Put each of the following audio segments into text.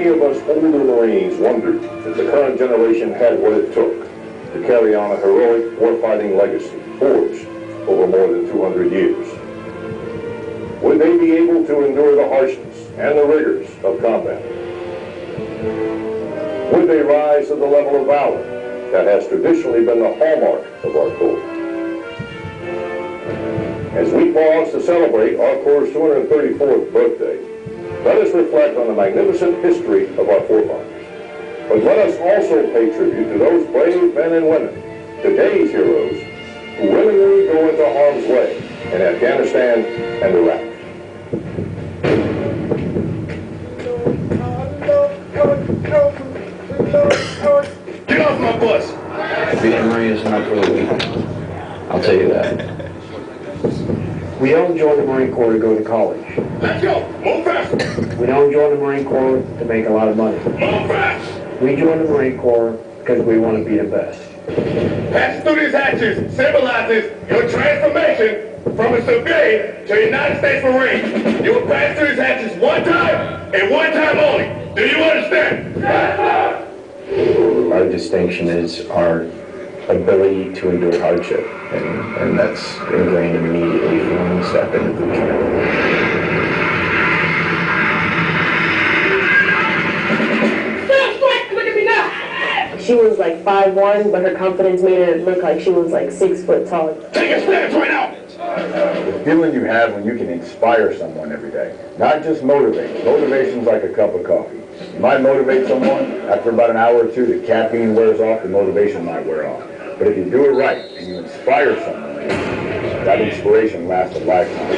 Many of us older Marines wondered if the current generation had what it took to carry on a heroic warfighting legacy forged over more than 200 years. Would they be able to endure the harshness and the rigors of combat? Would they rise to the level of valor that has traditionally been the hallmark of our Corps? As we pause to celebrate our Corps' 234th birthday, let us reflect on the magnificent history of our forefathers. But let us also pay tribute to those brave men and women, today's heroes, who willingly go into harm's way in Afghanistan and Iraq. Get off my bus! Being a Marine is not for the weak. I'll tell you that. We don't join the Marine Corps to go to college. Let's go! Move fast! We don't join the Marine Corps to make a lot of money. Move fast! We join the Marine Corps because we want to be the best. Passing through these hatches symbolizes your transformation from a civilian to a United States Marine. You will pass through these hatches one time and one time only. Do you understand? Yes, sir! Our distinction is our ability to endure hardship, and that's ingrained immediately from when we step into boot camp. Look at me now! She was like 5'1", but her confidence made her look like she was like 6 foot tall. Take a stance right now! The feeling you have when you can inspire someone every day, not just motivate. Motivation's like a cup of coffee. You might motivate someone, after about an hour or two, the caffeine wears off, the motivation might wear off. But if you do it right and you inspire someone, that inspiration lasts a lifetime.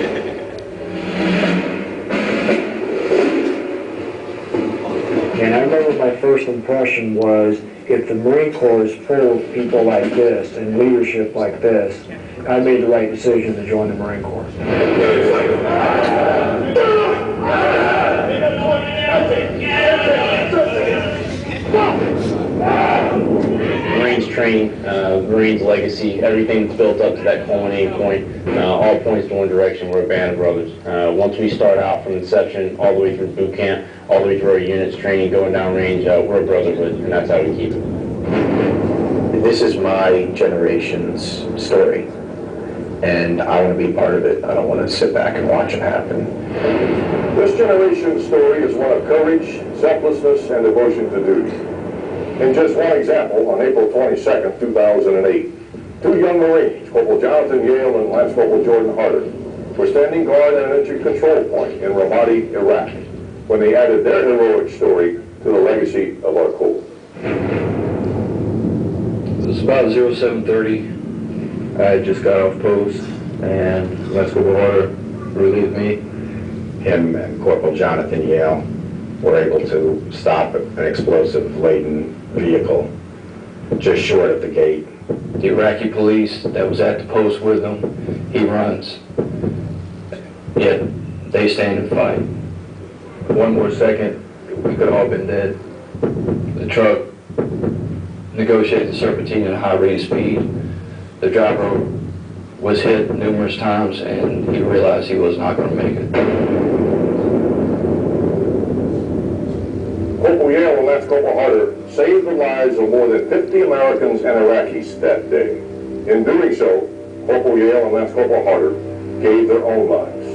And I remember my first impression was, if the Marine Corps is full of people like this and leadership like this, I made the right decision to join the Marine Corps. Marines training, Marines legacy, everything's built up to that culminating point. All points to one direction. We're a band of brothers. Once we start out from inception, all the way through boot camp, all the way through our units training, going down range, we're a brotherhood, and that's how we keep it. This is my generation's story, and I want to be part of it. I don't want to sit back and watch it happen. This generation's story is one of courage, selflessness, and devotion to duty. In just one example, on April 22nd, 2008, two young Marines, Corporal Jonathan Yale and Lance Corporal Jordan Harder, were standing guard at an entry control point in Ramadi, Iraq, when they added their heroic story to the legacy of our Corps. It was about 07:30. I had just got off post, and Lance Corporal Harder relieved me. Him and Corporal Jonathan Yale were able to stop an explosive-laden vehicle just short of the gate. The Iraqi police that was at the post with him, he runs. Yet they stand and fight. One more second, we could have all been dead. The truck negotiated the serpentine at a high rate of speed. The driver was hit numerous times, and he realized he was not going to make it. Corporal Yale and Lance Corporal Harder saved the lives of more than 50 Americans and Iraqis that day. In doing so, Corporal Yale and Lance Corporal Harder gave their own lives.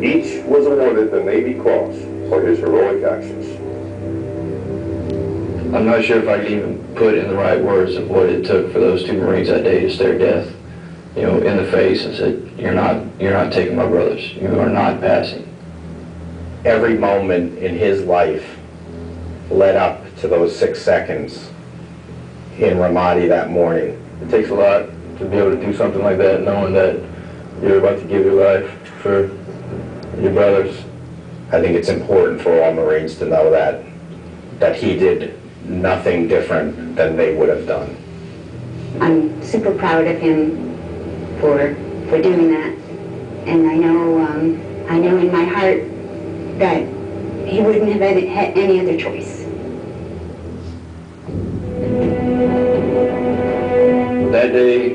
Each was awarded the Navy Cross for his heroic actions. I'm not sure if I can even put in the right words of what it took for those two Marines that day to stare death, you know, in the face and said, you're not taking my brothers. You are not passing. Every moment in his life led up to those 6 seconds in Ramadi that morning. It takes a lot to be able to do something like that, knowing that you're about to give your life for your brothers. I think it's important for all Marines to know that he did nothing different than they would have done. I'm super proud of him for doing that, and I know in my heart that he wouldn't have had any other choice. That day,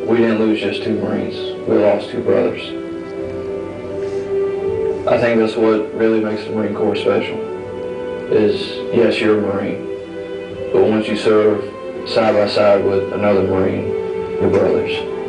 we didn't lose just two Marines. We lost two brothers. I think that's what really makes the Marine Corps special. is, yes, you're a Marine, but once you serve side by side with another Marine, you're brothers.